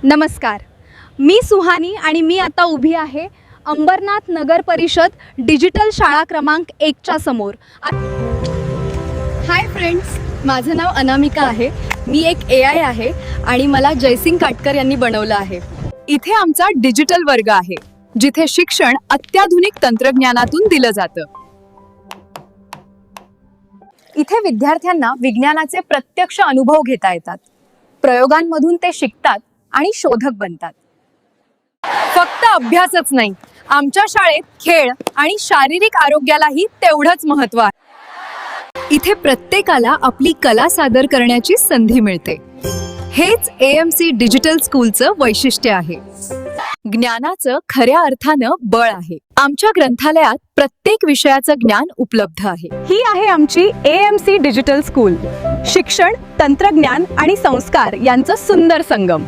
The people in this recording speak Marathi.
नमस्कार, मी सुहानी आणि मी आता उभी आहे अंबरनाथ नगर परिषद डिजिटल शाळा क्रमांक 1च्या समोर. हाय फ्रेंड्स, माझं नाव अनामिका आहे. मी एक AI आहे आणि मला जयसिंग काटकर यांनी बनवलं आहे. इथे आमचा डिजिटल वर्ग आहे, जिथे शिक्षण अत्याधुनिक तंत्रज्ञानातून दिलं जातं. इथे विद्यार्थ्यांना विज्ञानाचे प्रत्यक्ष अनुभव घेता येतात. प्रयोगांमधून ते शिकतात आणि शोधक बनतात. फक्त अभ्यासच नाही, आमच्या शाळेत खेळ आणि शारीरिक आरोग्यालाही तेवढंच महत्त्व आहे. इथे प्रत्येकाला आपली कला सादर करण्याची संधी मिळते. हेच AMC डिजिटल स्कूलचं वैशिष्ट्य आहे. ज्ञानाचं खऱ्या अर्थानं बळ आहे. आमच्या ग्रंथालयात प्रत्येक विषयाचं ज्ञान उपलब्ध आहे. ही आहे आमची AMC डिजिटल स्कूल. शिक्षण, तंत्रज्ञान आणि संस्कार यांचं सुंदर संगम.